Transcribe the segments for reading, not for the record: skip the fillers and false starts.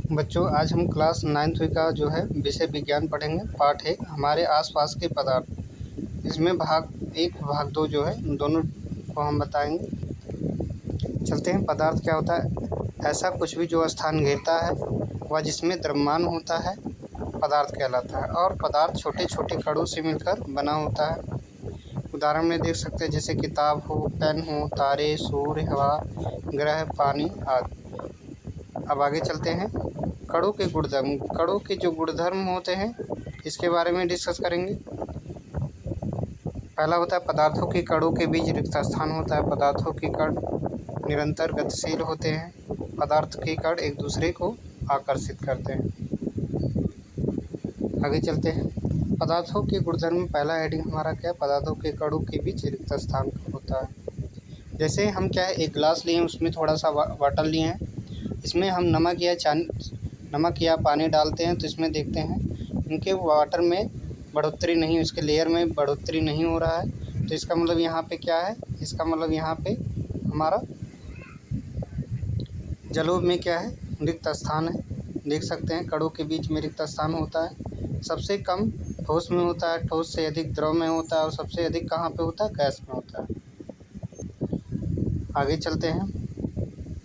बच्चों, आज हम क्लास 9वीं का जो है विषय विज्ञान पढ़ेंगे। पाठ 1 हमारे आसपास के पदार्थ। इसमें भाग 1 भाग 2 जो है दोनों को हम बताएंगे। चलते हैं। पदार्थ क्या होता है? ऐसा कुछ भी जो स्थान घेरता है व जिसमें द्रव्यमान होता है पदार्थ कहलाता है। और पदार्थ छोटे छोटे कणों से मिलकर बना होता है। उदाहरण में देख सकते हैं, जैसे किताब हो, पेन हो, तारे, सूर्य, हवा, ग्रह, पानी आदि। अब आगे चलते हैं। कणों के गुणधर्म। कणों के जो गुणधर्म होते हैं इसके बारे में डिस्कस करेंगे। पहला होता है पदार्थों के कणों के बीच रिक्त स्थान होता है। पदार्थों के कण निरंतर गतिशील होते हैं। पदार्थ के कण एक दूसरे को आकर्षित करते हैं। आगे चलते हैं। पदार्थों के गुणधर्म में पहला हेडिंग हमारा क्या है? पदार्थों के कणों के बीच रिक्त स्थान होता है। जैसे हम क्या है, एक गिलास लिए हैं, उसमें थोड़ा सा वाटर लिए हैं, इसमें हम नमक या पानी डालते हैं तो इसमें देखते हैं इनके वाटर में बढ़ोतरी नहीं, उसके लेयर में बढ़ोतरी नहीं हो रहा है। तो इसका मतलब यहाँ पे क्या है? इसका मतलब यहाँ पे हमारा जलों में क्या है? रिक्त स्थान है। देख सकते हैं कणों के बीच में रिक्त स्थान होता है। सबसे कम ठोस में होता है, ठोस से अधिक द्रव में होता है, और सबसे अधिक कहाँ पे होता है? गैस में होता है। आगे चलते हैं।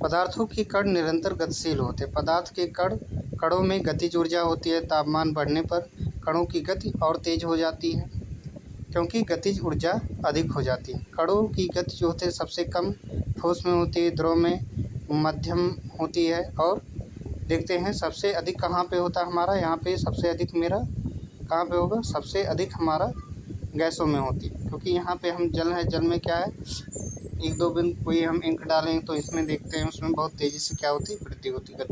पदार्थों के कण निरंतर गतिशील होते हैं। पदार्थ के कणों में गतिज ऊर्जा होती है। तापमान बढ़ने पर कणों की गति और तेज हो जाती है, क्योंकि गतिज ऊर्जा अधिक हो जाती है। कणों की गति जो होती है सबसे कम ठोस में होती है, द्रव में मध्यम होती है, और देखते हैं सबसे अधिक कहाँ पे होता है हमारा? यहाँ पे सबसे अधिक मेरा कहाँ पे होगा? सबसे अधिक हमारा गैसों में होती है, क्योंकि यहाँ पे हम जल है, जल में क्या है, एक दो बिंद कोई हम इंक डालें तो इसमें देखते हैं उसमें बहुत तेज़ी से क्या होती है? वृद्धि होती है।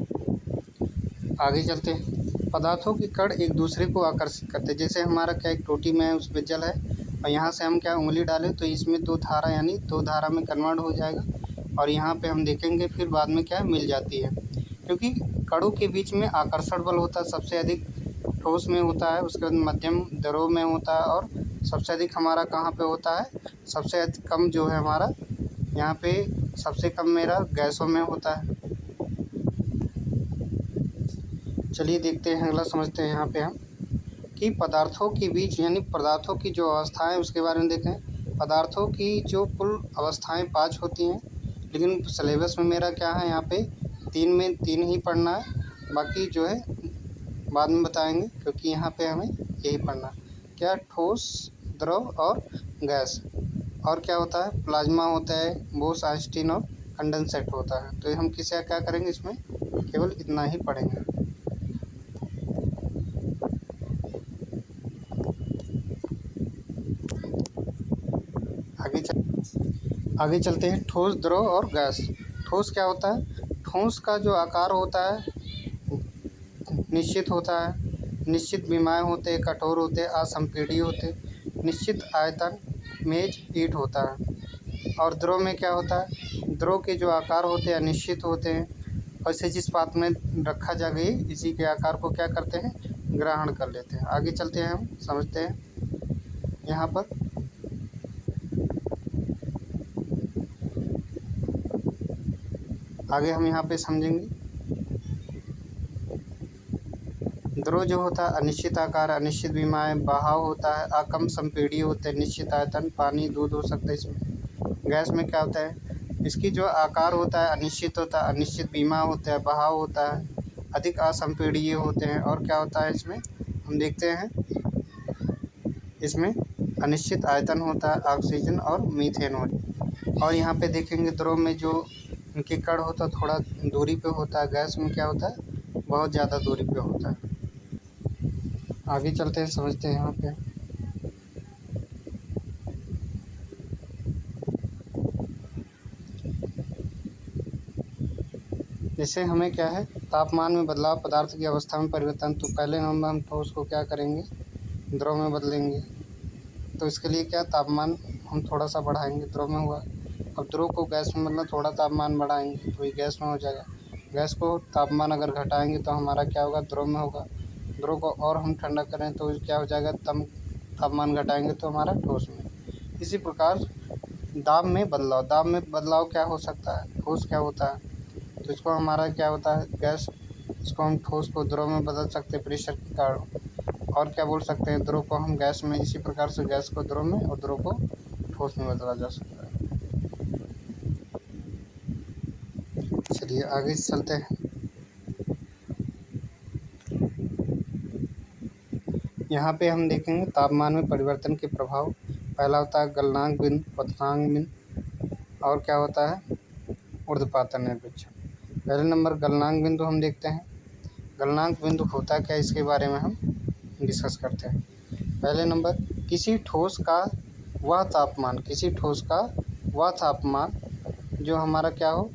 आगे चलते हैं। पदार्थों के कण एक दूसरे को आकर्षित करते हैं। जैसे हमारा क्या, एक टोटी में है, उसमें जल है, और यहाँ से हम क्या उंगली डालें तो इसमें दो धारा यानी दो धारा में कन्वर्ट हो जाएगा, और यहाँ पे हम देखेंगे फिर बाद में क्या मिल जाती है, क्योंकि कणों के बीच में आकर्षण बल होता है। सबसे अधिक ठोस में होता है, उसके बाद मध्यम द्रव में होता है, और सबसे अधिक हमारा कहाँ पे होता है? सबसे अधिक कम जो है हमारा यहाँ पे सबसे कम मेरा गैसों में होता है। चलिए देखते हैं, अगला समझते हैं यहाँ पे हम कि पदार्थों के बीच यानी पदार्थों की जो अवस्थाएं उसके बारे में देखें। पदार्थों की जो कुल अवस्थाएं 5 होती हैं, लेकिन सिलेबस में मेरा क्या है, यहाँ पे 3 में 3 ही पढ़ना है, बाकी जो है बाद में बताएंगे, क्योंकि यहाँ पे हमें यही पढ़ना है। क्या? ठोस, द्रव और गैस। और क्या होता है? प्लाज्मा होता है, बोस आइंस्टीन और कंडेंसेट होता है। तो हम किसे क्या करेंगे, इसमें केवल इतना ही पढ़ेंगे। आगे चलते हैं। ठोस, द्रव और गैस। ठोस क्या होता है? ठोस का जो आकार होता है निश्चित होता है, निश्चित विमाएँ होते हैं, कठोर होते हैं, असंपीड्य होते हैं, निश्चित आयतन मेज ईंट होता है। और द्रव में क्या होता है? द्रव के जो आकार होते हैं अनिश्चित होते हैं, और इसे जिस पात्र में रखा जाए इसी के आकार को क्या करते हैं? ग्रहण कर लेते हैं। आगे चलते हैं, हम समझते हैं यहाँ पर। आगे हम यहाँ पे समझेंगे। द्रव जो होता है अनिश्चित आकार, अनिश्चित विमाएँ, बहाव होता है, अकम संपीड्य होते हैं, निश्चित आयतन, पानी, दूध हो सकता है इसमें। गैस में क्या होता है? इसकी जो आकार होता है अनिश्चित होता है, अनिश्चित विमा होता है, बहाव होता है, अधिक असंपीड्य होते हैं, और क्या होता है इसमें हम देखते हैं, इसमें अनिश्चित आयतन होता है, ऑक्सीजन और मीथेन होता। और यहाँ पे देखेंगे द्रव में जो इनके कण होता है थोड़ा दूरी पे होता है, गैस में क्या होता है? बहुत ज़्यादा दूरी पे होता है। आगे चलते हैं, समझते हैं यहाँ पे। जैसे हमें क्या है, तापमान में बदलाव, पदार्थ की अवस्था में परिवर्तन। तो पहले नंबर हम ठोस को क्या करेंगे? द्रव में बदलेंगे। तो इसके लिए क्या, तापमान हम थोड़ा सा बढ़ाएंगे, द्रव में हुआ। अब द्रव को गैस में मतलब थोड़ा तापमान बढ़ाएंगे तो ये गैस में हो जाएगा। गैस को तापमान अगर घटाएंगे तो हमारा क्या होगा? द्रव में होगा। द्रव को और हम ठंडा करें तो क्या हो जाएगा? तापमान घटाएंगे तो हमारा ठोस में। इसी प्रकार दाब में बदलाव। दाब में बदलाव क्या हो सकता है? ठोस क्या होता है? तो इसको हमारा क्या होता है? गैस इसको हम ठोस को द्रव में बदल सकते हैं प्रेशर के कारण। और क्या बोल सकते हैं, द्रव को हम गैस में, इसी प्रकार से गैस को द्रव में और द्रव को ठोस में बदला जा सकता है। चलिए आगे चलते हैं। यहाँ पे हम देखेंगे तापमान में परिवर्तन के प्रभाव। पहला होता है गलनांक बिंदु, क्वथनांक बिंदु, और क्या होता है ऊर्ध्वपातन निर्देशांक। पहले नंबर गलनांक बिंदु हम देखते हैं। गलनांक बिंदु होता क्या, इसके बारे में हम डिस्कस करते हैं। पहले नंबर, किसी ठोस का वह तापमान, किसी ठोस का वह तापमान जो हमारा क्या हो,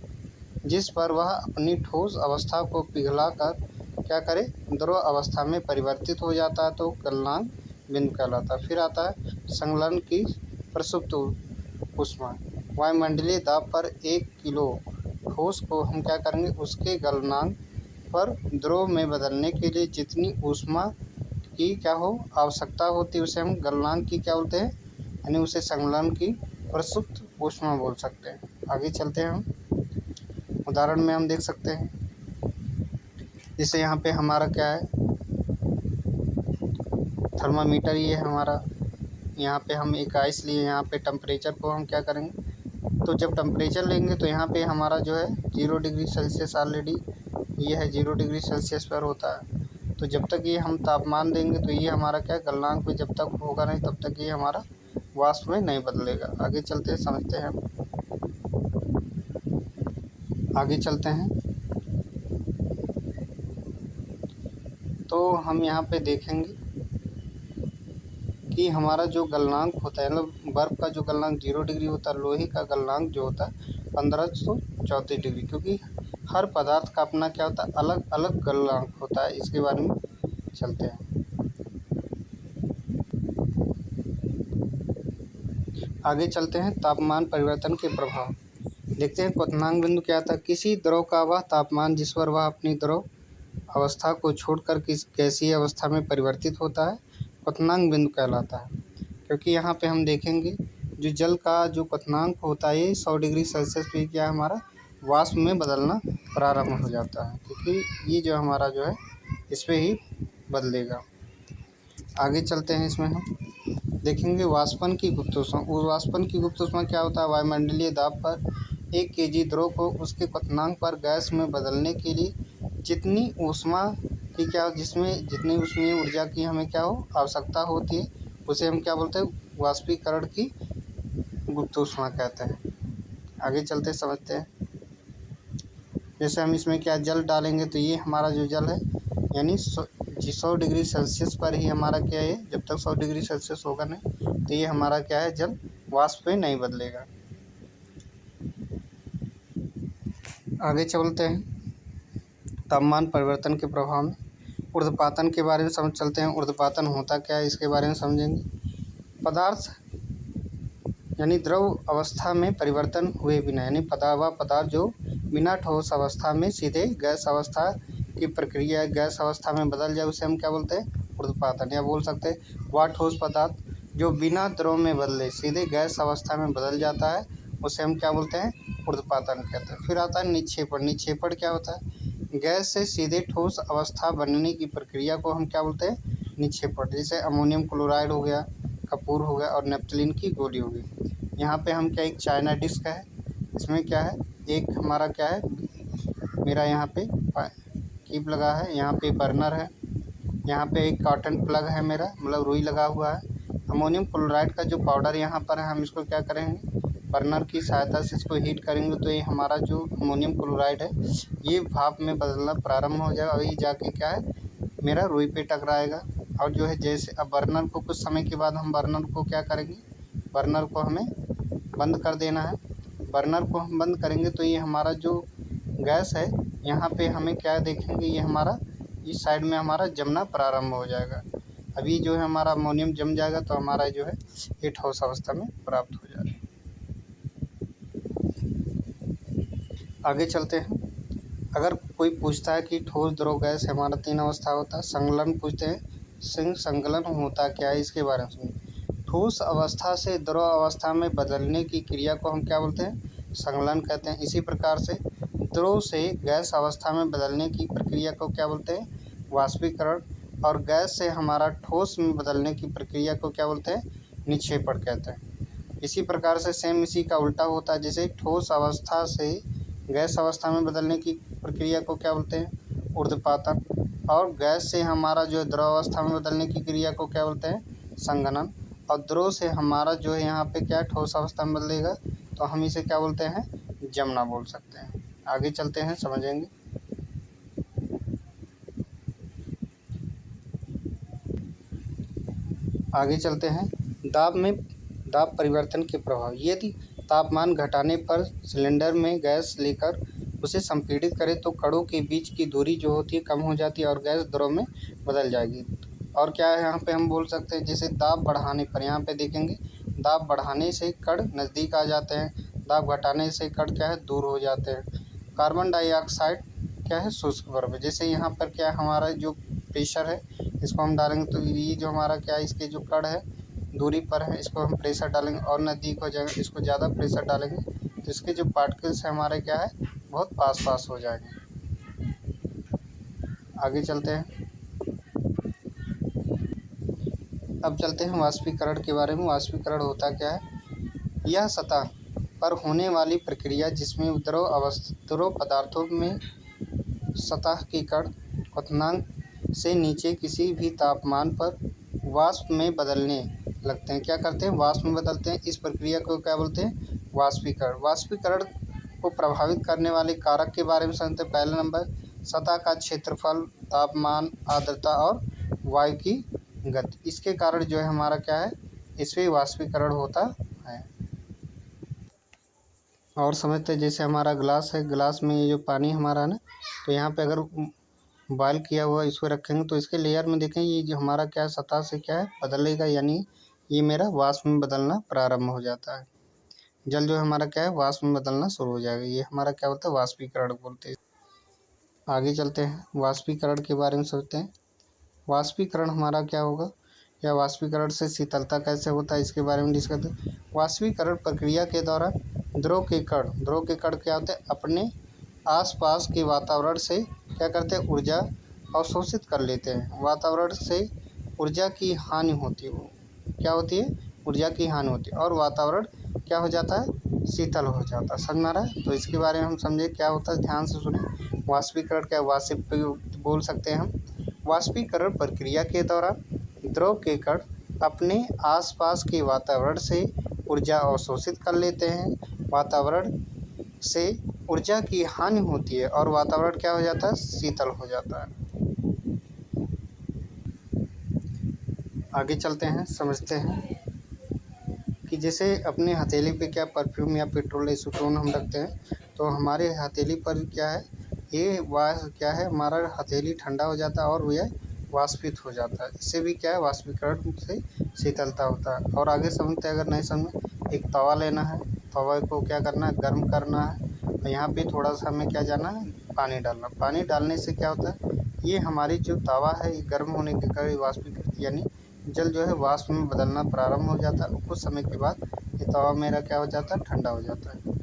जिस पर वह अपनी ठोस अवस्था को पिघलाकर क्या करे, द्रव अवस्था में परिवर्तित हो जाता है, तो गलनांक बिंदु कहलाता है। फिर आता है संलयन की प्रसुप्त ऊष्मा। वायुमंडलीय दाब पर 1 किलो ठोस को हम क्या करेंगे, उसके गलनांक पर द्रव में बदलने के लिए जितनी ऊष्मा की क्या हो आवश्यकता होती है, उसे हम गलनांक की क्या बोलते हैं, यानी उसे संलयन की प्रसुप्त ऊष्मा बोल सकते हैं। आगे चलते हैं हम, उदाहरण में हम देख सकते हैं। जैसे यहाँ पे हमारा क्या है, थर्मामीटर ये हमारा, यहाँ पे हम एक आइस लिए, यहाँ पे टेम्परेचर को हम क्या करेंगे, तो जब टेम्परेचर लेंगे तो यहाँ पे हमारा जो है 0 डिग्री सेल्सियस ऑलरेडी ये है 0 डिग्री सेल्सियस पर होता है। तो जब तक ये हम तापमान देंगे तो ये हमारा क्या गलनांक पे जब तक होगा नहीं तब तक ये हमारा वाष्प में नहीं बदलेगा। आगे चलते हैं, समझते हैं। आगे चलते हैं तो हम यहाँ पे देखेंगे कि हमारा जो गलनांक होता है, मतलब बर्फ़ का जो गलनांक 0 डिग्री होता है, लोहे का गलनांक जो होता है 1534 डिग्री, क्योंकि हर पदार्थ का अपना क्या होता है, अलग अलग गलनांक होता है। इसके बारे में चलते हैं। आगे चलते हैं, तापमान परिवर्तन के प्रभाव देखते हैं। क्वथनांक बिंदु क्या था, किसी द्रव का वह तापमान जिस पर वह अपनी द्रव अवस्था को छोड़कर किस गैसीय अवस्था में परिवर्तित होता है, क्वथनांक बिंदु कहलाता है। क्योंकि यहाँ पे हम देखेंगे जो जल का जो क्वथनांक होता है, ये 100 डिग्री सेल्सियस पे क्या हमारा वाष्प में बदलना प्रारंभ हो जाता है, क्योंकि ये जो हमारा जो है इस पर ही बदलेगा। आगे चलते हैं, इसमें हम देखेंगे वाष्पन की गुप्त ऊष्मा। वाष्पन की गुप्त ऊष्मा क्या होता है, वायुमंडलीय दाब पर 1 केजी द्रव को उसके क्वथनांक पर गैस में बदलने के लिए जितनी ऊष्मा की क्या, जिसमें जितनी ऊष्मीय ऊर्जा की हमें क्या हो आवश्यकता होती है, उसे हम क्या बोलते हैं, वाष्पीकरण की गुप्त ऊष्मा कहते हैं। आगे चलते समझते हैं। जैसे हम इसमें क्या जल डालेंगे तो ये हमारा जो जल है, यानी 100 डिग्री सेल्सियस पर ही हमारा क्या है, जब तक 100 डिग्री सेल्सियस होगा नहीं तो ये हमारा क्या है, जल वाष्प में नहीं बदलेगा। आगे चलते हैं, तापमान परिवर्तन के प्रभाव में ऊर्ध्वपातन के बारे में समझ चलते हैं। ऊर्ध्वपातन होता क्या है, इसके बारे में समझेंगे। पदार्थ यानी द्रव अवस्था में परिवर्तन हुए बिना, यानी पदार्थ जो बिना ठोस अवस्था में सीधे गैस अवस्था की प्रक्रिया गैस अवस्था में बदल जाए, उसे हम क्या बोलते हैं, ऊर्ध्वपातन। या बोल सकते हैं वह ठोस पदार्थ जो बिना द्रव में बदले सीधे गैस अवस्था में बदल जाता है, उसे हम क्या बोलते हैं, ऊर्ध्वपातन कहते हैं। फिर आता है निक्षेपण। निक्षेपण क्या होता है, गैस से सीधे ठोस अवस्था बनने की प्रक्रिया को हम क्या बोलते हैं, निक्षेपण। जैसे अमोनियम क्लोराइड हो गया, कपूर हो गया और नेप्थलीन की गोली हो गई। यहाँ पे हम क्या, एक चाइना डिस्क है, इसमें क्या है, एक हमारा क्या है, मेरा यहाँ पे कीप लगा है, यहाँ पे बर्नर है, यहाँ पे एक कॉटन प्लग है मेरा, मतलब रुई लगा हुआ है। अमोनियम क्लोराइड का जो पाउडर यहाँ पर है, हम इसको क्या करेंगे, बर्नर की सहायता से इसको हीट करेंगे तो ये हमारा जो अमोनियम क्लोराइड है ये भाप में बदलना प्रारंभ हो जाएगा और ये जाके क्या है, मेरा रुई पे टकराएगा। और जो है जैसे अब बर्नर को कुछ समय के बाद हम बर्नर को क्या करेंगे, बर्नर को हमें बंद कर देना है। बर्नर को हम बंद करेंगे तो ये हमारा जो गैस है यहाँ पे हमें क्या देखेंगे, ये हमारा इस साइड में हमारा जमना प्रारंभ हो जाएगा। अभी जो है हमारा अमोनियम जम जाएगा तो हमारा जो है ये ठोस अवस्था में प्राप्त हो जाएगा। आगे चलते हैं। अगर कोई पूछता है कि ठोस द्रव गैस हमारा 3 अवस्था होता है, संगलन पूछते हैं, संगलन होता क्या है, इसके बारे में सुनिए। ठोस अवस्था से द्रव अवस्था में बदलने की क्रिया को हम क्या बोलते हैं, संगलन कहते हैं। इसी प्रकार से द्रव से गैस अवस्था में बदलने की प्रक्रिया को क्या बोलते हैं? वाष्पीकरण। और गैस से हमारा ठोस में बदलने की प्रक्रिया को क्या बोलते हैं? निक्षेपण कहते हैं। इसी प्रकार से सेम इसी का उल्टा होता है, जैसे ठोस अवस्था से गैस अवस्था में बदलने की प्रक्रिया को क्या बोलते हैं? ऊर्ध्वपातन। और गैस से हमारा जो द्रव अवस्था में बदलने की क्रिया को क्या बोलते हैं? संघनन। और द्रव से हमारा जो है यहाँ पे क्या ठोस अवस्था में बदलेगा, तो हम इसे क्या बोलते हैं? जमना बोल सकते हैं। आगे चलते हैं, समझेंगे। आगे चलते हैं, दाब परिवर्तन के प्रभाव। यदि तापमान घटाने पर सिलेंडर में गैस लेकर उसे संपीड़ित करें तो कणों के बीच की दूरी जो होती है कम हो जाती है और गैस द्रव में बदल जाएगी। और क्या है यहाँ पे हम बोल सकते हैं, जैसे दाब बढ़ाने पर, यहाँ पे देखेंगे दाब बढ़ाने से कण नज़दीक आ जाते हैं, दाब घटाने से कण क्या है? दूर हो जाते हैं। कार्बन डाइऑक्साइड क्या है? शुष्क द्रव्य। जैसे यहाँ पर क्या है, हमारा जो प्रेशर है इसको हम डालेंगे तो ये जो हमारा क्या है, इसके जो कण है दूरी पर है, इसको हम प्रेशर डालेंगे और नज़दीक हो जाएगा, इसको ज़्यादा प्रेशर डालेंगे तो इसके जो पार्टिकल्स हैं हमारे क्या है? बहुत पास हो जाएंगे। आगे चलते हैं, अब चलते हैं वाष्पीकरण के बारे में। वाष्पीकरण होता क्या है? यह सतह पर होने वाली प्रक्रिया जिसमें द्रव पदार्थों में सतह के कण क्वथनांक से नीचे किसी भी तापमान पर वाष्प में बदलने लगते हैं। क्या करते हैं? वाष्प में बदलते हैं। इस प्रक्रिया को क्या बोलते हैं? वाष्पीकरण। वाष्पीकरण को प्रभावित करने वाले कारक के बारे में समझते हैं। पहला नंबर, सतह का क्षेत्रफल, तापमान, आर्द्रता और वायु की गति। इसके कारण जो है हमारा क्या है? इसमें वाष्पीकरण होता है। और समझते हैं, जैसे हमारा ग्लास है, ग्लास में ये जो पानी हमारा है ना, तो यहाँ पे अगर बॉयल किया हुआ इसको रखेंगे तो इसके लेयर में देखें ये जो हमारा क्या है, सतह से क्या है? बदलेगा, यानी ये मेरा वाष्प में बदलना प्रारंभ हो जाता है। जल जो है हमारा क्या है? वाष्प में बदलना शुरू हो जाएगा। ये हमारा क्या होता है? वाष्पीकरण बोलते हैं। आगे चलते हैं, वाष्पीकरण के बारे में सोचते हैं। वाष्पीकरण हमारा क्या होगा, या वाष्पीकरण से शीतलता कैसे होता है, इसके बारे में डिस्कस करते हैं। वाष्पीकरण प्रक्रिया के दौरान द्रव के कण क्या होते हैं? अपने आसपास के वातावरण से क्या करते हैं? ऊर्जा अवशोषित कर लेते हैं। वातावरण से ऊर्जा की हानि होती है, क्या होती है? ऊर्जा की हानि होती है और वातावरण क्या हो जाता है? शीतल हो जाता है। समझ में आ रहा है? तो इसके बारे में हम समझे क्या होता है, ध्यान से सुने। वाष्पीकरण क्या, वाष्प बोल सकते हैं हम। वाष्पीकरण प्रक्रिया के दौरान द्रव के कण अपने आसपास के वातावरण से ऊर्जा अवशोषित कर लेते हैं। वातावरण से ऊर्जा की हानि होती है और वातावरण क्या हो जाता है? शीतल हो जाता है। आगे चलते हैं, समझते हैं कि जैसे अपने हथेली पे क्या परफ्यूम या पेट्रोल एसीटोन हम रखते हैं, तो हमारे हथेली पर क्या है, ये क्या है, हमारा हथेली ठंडा हो जाता है और यह वाष्पित हो जाता है। इससे भी क्या है? वाष्पीकरण से शीतलता होता है। और आगे समझते हैं, अगर नहीं समझ, एक तवा लेना है, तवा को क्या करना है? गर्म करना है और यहाँ पे थोड़ा सा हमें क्या जाना है? पानी डालना। पानी डालने से क्या होता है? ये हमारी जो तवा है ये गर्म होने के कारण वाष्पीकृत यानी जल जो है वाष्प में बदलना प्रारंभ हो जाता है। कुछ समय के बाद ये तवा मेरा क्या हो जाता है? ठंडा हो जाता है।